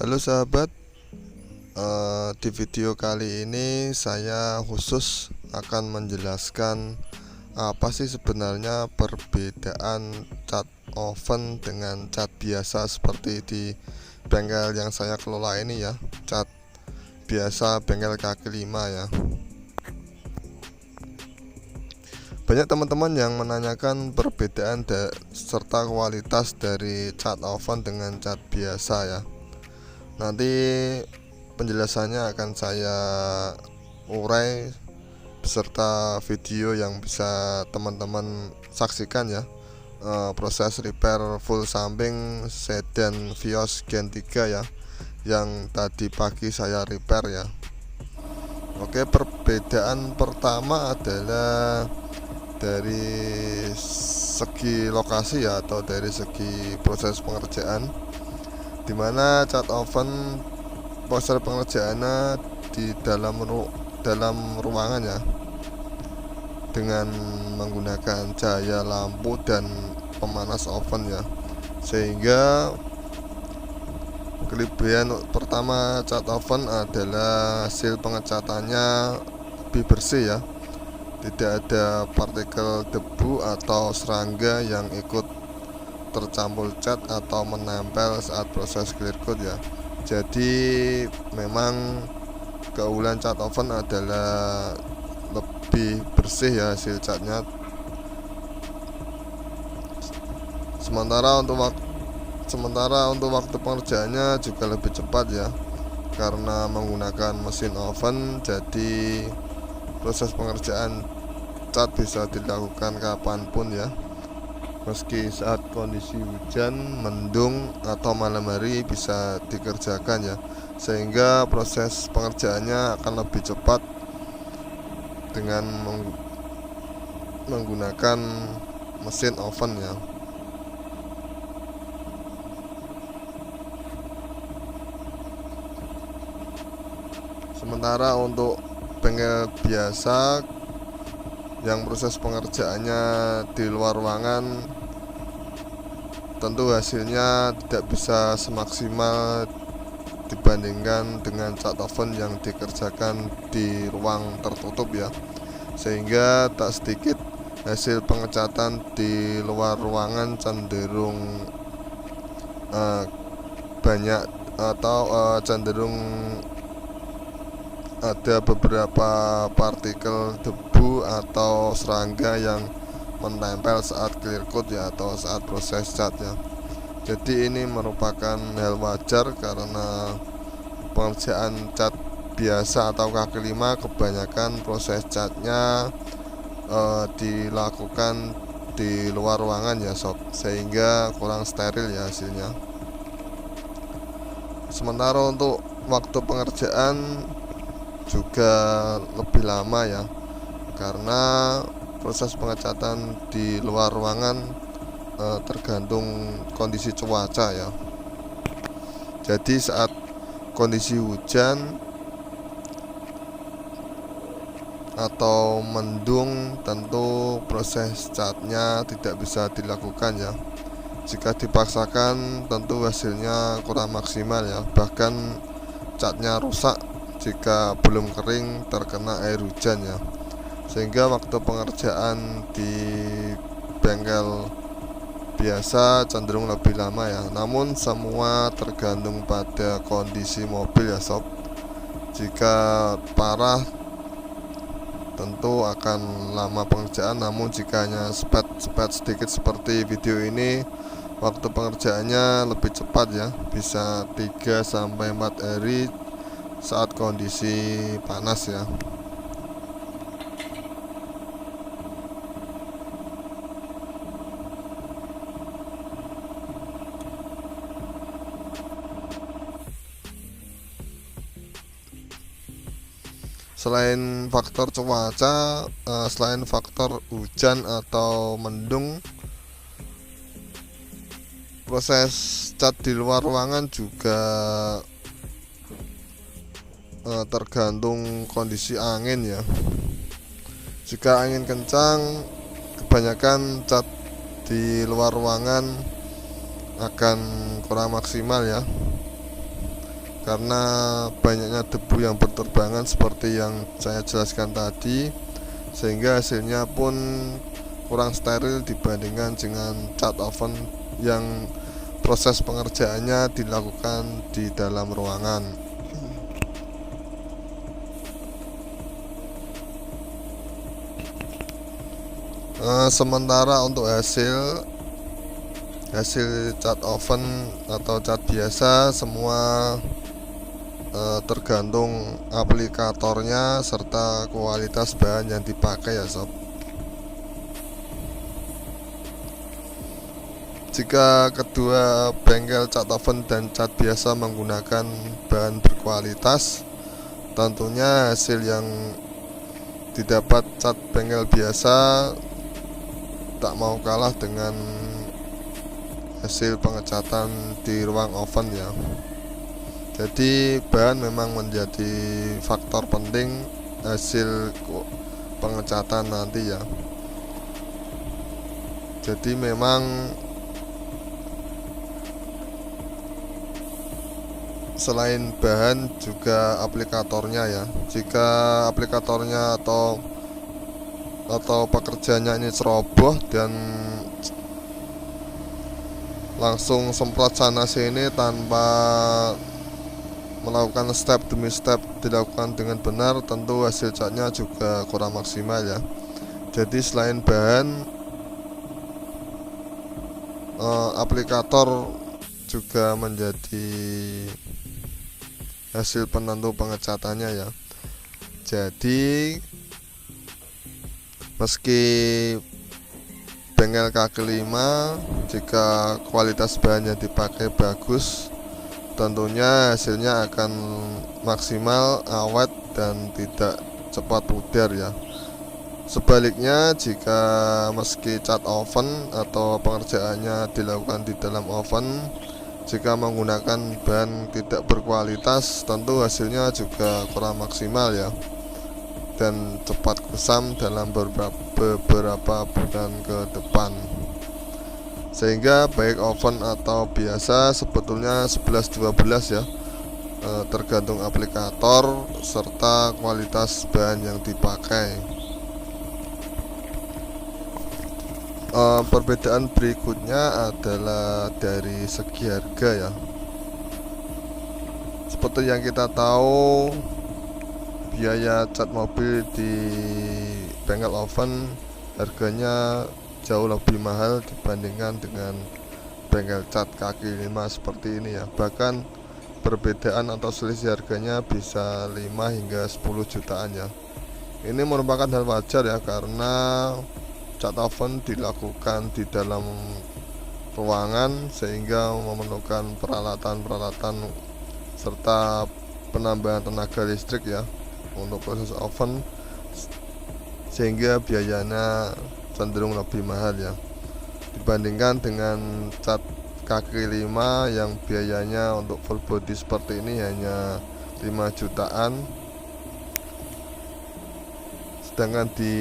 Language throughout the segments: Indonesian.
Halo sahabat, di video kali ini saya khusus akan menjelaskan apa sih sebenarnya perbedaan cat oven dengan cat biasa seperti di bengkel yang saya kelola ini ya, cat biasa bengkel kaki lima ya. Banyak teman-teman yang menanyakan perbedaan serta kualitas dari cat oven dengan cat biasa ya. Nanti penjelasannya akan saya urai beserta video yang bisa teman-teman saksikan ya. Proses repair full samping sedan Vios Gen 3 ya, yang tadi pagi saya repair ya. Oke, perbedaan pertama adalah dari segi lokasi ya, atau dari segi proses pengerjaan, dimana cat oven proses pengerjaannya di dalam ruangan ya, dengan menggunakan cahaya lampu dan pemanas oven ya, sehingga kelebihan pertama cat oven adalah hasil pengecatannya lebih bersih ya, tidak ada partikel debu atau serangga yang ikut tercampur cat atau menempel saat proses clear coat ya. Jadi memang keunggulan cat oven adalah lebih bersih ya hasil catnya. Sementara untuk waktu pengerjaannya juga lebih cepat ya, karena menggunakan mesin oven. Jadi proses pengerjaan cat bisa dilakukan kapanpun ya, meski saat kondisi hujan, mendung, atau malam hari bisa dikerjakan ya, sehingga proses pengerjaannya akan lebih cepat dengan menggunakan mesin oven ya. Sementara untuk bengkel biasa yang proses pengerjaannya di luar ruangan, tentu hasilnya tidak bisa semaksimal dibandingkan dengan cat oven yang dikerjakan di ruang tertutup ya, sehingga tak sedikit hasil pengecatan di luar ruangan cenderung banyak, atau cenderung ada beberapa partikel debu atau serangga yang menempel saat clear coat ya, atau saat proses cat ya. Jadi ini merupakan hal wajar karena pengerjaan cat biasa atau kaki lima kebanyakan proses catnya dilakukan di luar ruangan ya sob, sehingga kurang steril ya hasilnya. Sementara untuk waktu pengerjaan juga lebih lama ya, karena proses pengecatan di luar ruangan tergantung kondisi cuaca ya. Jadi saat kondisi hujan atau mendung, tentu proses catnya tidak bisa dilakukan ya. Jika dipaksakan, tentu hasilnya kurang maksimal ya, bahkan catnya rusak jika belum kering terkena air hujan ya, sehingga waktu pengerjaan di bengkel biasa cenderung lebih lama ya. Namun semua tergantung pada kondisi mobil ya sob. Jika parah tentu akan lama pengerjaan, namun jika hanya sepet sedikit seperti video ini, waktu pengerjaannya lebih cepat ya, bisa 3-4 hari saat kondisi panas ya. Selain faktor cuaca, selain faktor hujan atau mendung, proses cat di luar ruangan juga tergantung kondisi angin ya. Jika angin kencang, kebanyakan cat di luar ruangan akan kurang maksimal ya. karena banyaknya debu yang berterbangan seperti yang saya jelaskan tadi, sehingga hasilnya pun kurang steril dibandingkan dengan cat oven yang proses pengerjaannya dilakukan di dalam ruangan. Sementara untuk hasil cat oven atau cat biasa semua tergantung aplikatornya serta kualitas bahan yang dipakai ya sob. Jika kedua bengkel cat oven dan cat biasa menggunakan bahan berkualitas, tentunya hasil yang didapat cat bengkel biasa tak mau kalah dengan hasil pengecatan di ruang oven ya. Jadi bahan memang menjadi faktor penting hasil pengecatan nanti ya. Jadi memang selain bahan juga aplikatornya ya. Jika aplikatornya atau pekerjaannya ini ceroboh dan langsung semprot sana sini tanpa melakukan step demi step dilakukan dengan benar, tentu hasil catnya juga kurang maksimal ya. Jadi selain bahan, aplikator juga menjadi hasil penentu pengecatannya ya. Jadi meski bengkel kaki 5, jika kualitas bahan yang dipakai bagus, tentunya hasilnya akan maksimal, awet, dan tidak cepat pudar ya. Sebaliknya, jika meski cat oven atau pengerjaannya dilakukan di dalam oven, jika menggunakan bahan tidak berkualitas, tentu hasilnya juga kurang maksimal ya, dan cepat kusam dalam beberapa bulan ke depan. Sehingga baik oven atau biasa sebetulnya 11-12 ya, tergantung aplikator serta kualitas bahan yang dipakai. Perbedaan berikutnya adalah dari segi harga ya. Seperti yang kita tahu, biaya cat mobil di bengkel oven harganya jauh lebih mahal dibandingkan dengan bengkel cat kaki 5 seperti ini ya. Bahkan perbedaan atau selisih harganya bisa 5 hingga 10 jutaan ya. Ini merupakan hal wajar ya, karena cat oven dilakukan di dalam ruangan sehingga memerlukan peralatan-peralatan serta penambahan tenaga listrik ya untuk proses oven, sehingga biayanya cenderung lebih mahal ya dibandingkan dengan cat kaki 5 yang biayanya untuk full body seperti ini hanya 5 jutaan, sedangkan di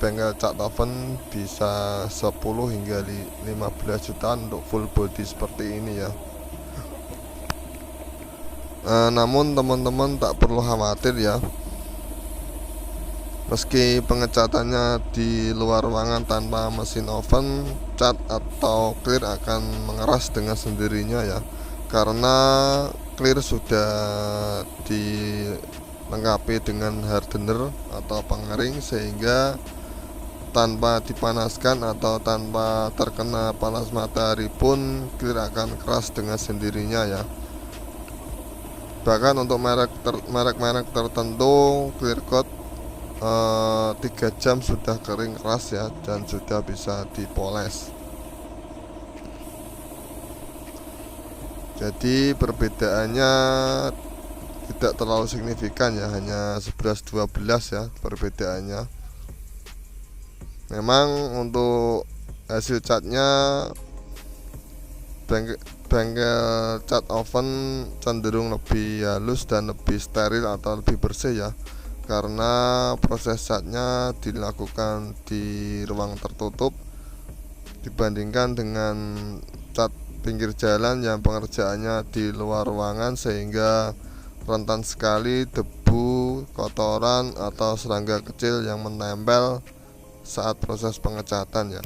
bengkel cat oven bisa 10 hingga 15 jutaan untuk full body seperti ini ya. Namun teman-teman tak perlu khawatir ya, meski pengecatannya di luar ruangan tanpa mesin oven, cat atau clear akan mengeras dengan sendirinya ya, karena clear sudah dilengkapi dengan hardener atau pengering, sehingga tanpa dipanaskan atau tanpa terkena panas matahari pun clear akan keras dengan sendirinya ya. Bahkan untuk merek-merek tertentu, clear coat 3 jam sudah kering keras ya, dan sudah bisa dipoles. Jadi perbedaannya tidak terlalu signifikan ya, hanya 11-12 ya perbedaannya. Memang untuk hasil catnya bengkel cat oven cenderung lebih halus dan lebih steril atau lebih bersih ya, karena proses catnya dilakukan di ruang tertutup dibandingkan dengan cat pinggir jalan yang pengerjaannya di luar ruangan, sehingga rentan sekali debu, kotoran, atau serangga kecil yang menempel saat proses pengecatan ya.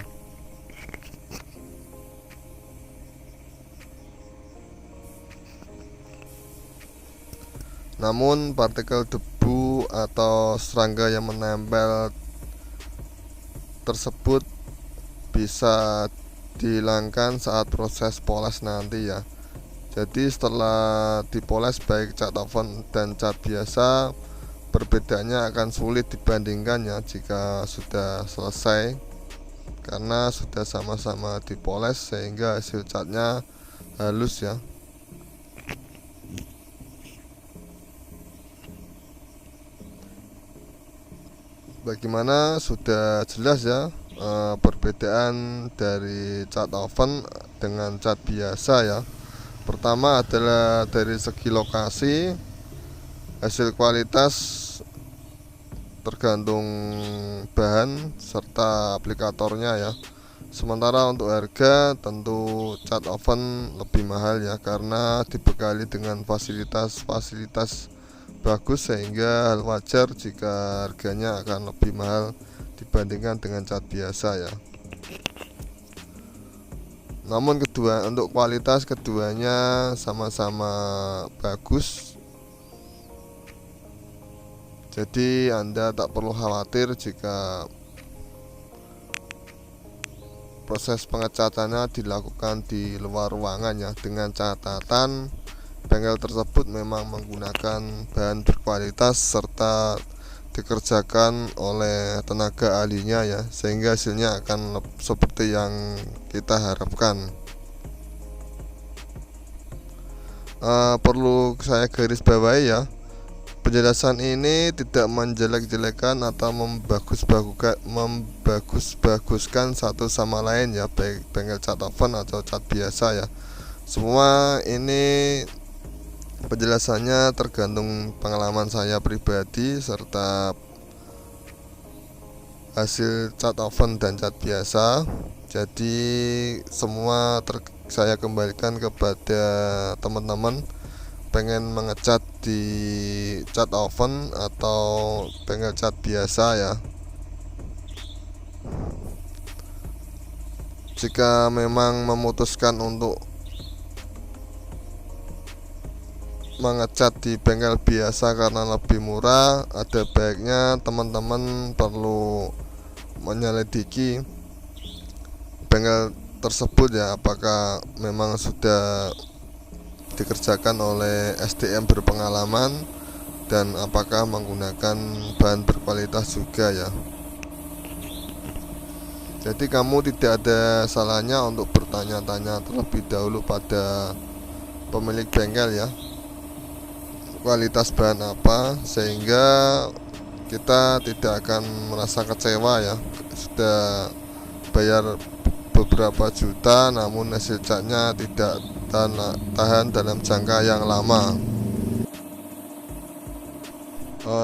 Namun partikel debu atau serangga yang menempel tersebut bisa dihilangkan saat proses poles nanti ya. Jadi setelah dipoles baik cat oven dan cat biasa, perbedaannya akan sulit dibandingkan ya jika sudah selesai, karena sudah sama-sama dipoles sehingga hasil catnya halus ya. Bagaimana, sudah jelas ya perbedaan dari cat oven dengan cat biasa ya. Pertama adalah dari segi lokasi, hasil kualitas tergantung bahan serta aplikatornya ya. Sementara untuk harga, tentu cat oven lebih mahal ya, karena dibekali dengan fasilitas-fasilitas bagus, sehingga hal wajar jika harganya akan lebih mahal dibandingkan dengan cat biasa ya. Namun untuk kualitas keduanya sama-sama bagus. Jadi Anda tak perlu khawatir jika proses pengecatannya dilakukan di luar ruangan ya, dengan catatan bengkel tersebut memang menggunakan bahan berkualitas serta dikerjakan oleh tenaga ahlinya ya, sehingga hasilnya akan seperti yang kita harapkan. Perlu saya garis bawahi ya, penjelasan ini tidak menjelek-jelekan atau membagus-baguskan satu sama lain ya, baik bengkel cat oven atau cat biasa ya. Semua ini penjelasannya tergantung pengalaman saya pribadi serta hasil cat oven dan cat biasa. Jadi semua saya kembalikan kepada teman-teman pengen mengecat di cat oven atau bengkel cat biasa ya. Jika memang memutuskan untuk mengecat di bengkel biasa karena lebih murah, ada baiknya teman-teman perlu menyelidiki bengkel tersebut ya, apakah memang sudah dikerjakan oleh SDM berpengalaman dan apakah menggunakan bahan berkualitas juga ya. Jadi kamu tidak ada salahnya untuk bertanya-tanya terlebih dahulu pada pemilik bengkel ya, kualitas bahan apa, sehingga kita tidak akan merasa kecewa ya. Sudah bayar beberapa juta namun hasil catnya tidak tahan dalam jangka yang lama.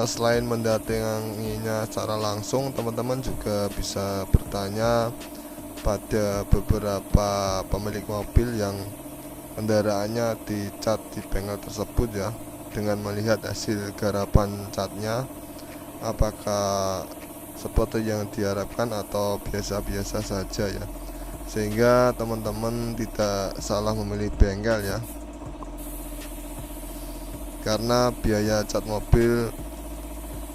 Selain mendatanginya secara langsung, teman-teman juga bisa bertanya pada beberapa pemilik mobil yang kendaraannya dicat di bengkel tersebut ya, dengan melihat hasil garapan catnya apakah seperti yang diharapkan atau biasa-biasa saja ya, sehingga teman-teman tidak salah memilih bengkel ya. Karena biaya cat mobil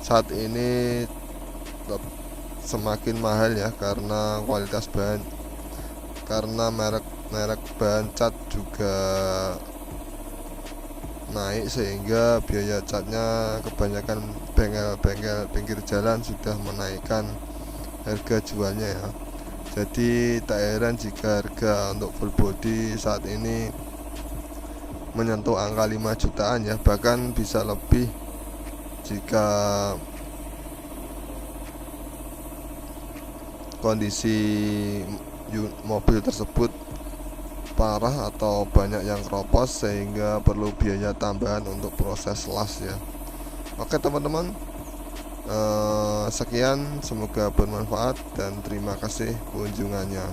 saat ini semakin mahal ya, karena kualitas bahan, karena merek bahan cat juga naik, sehingga biaya catnya kebanyakan bengkel-bengkel pinggir jalan sudah menaikkan harga jualnya ya. Jadi tak heran jika harga untuk full body saat ini menyentuh angka 5 jutaan ya, bahkan bisa lebih jika kondisi mobil tersebut parah atau banyak yang keropos, sehingga perlu biaya tambahan untuk proses las ya. Oke teman-teman, sekian, semoga bermanfaat dan terima kasih kunjungannya.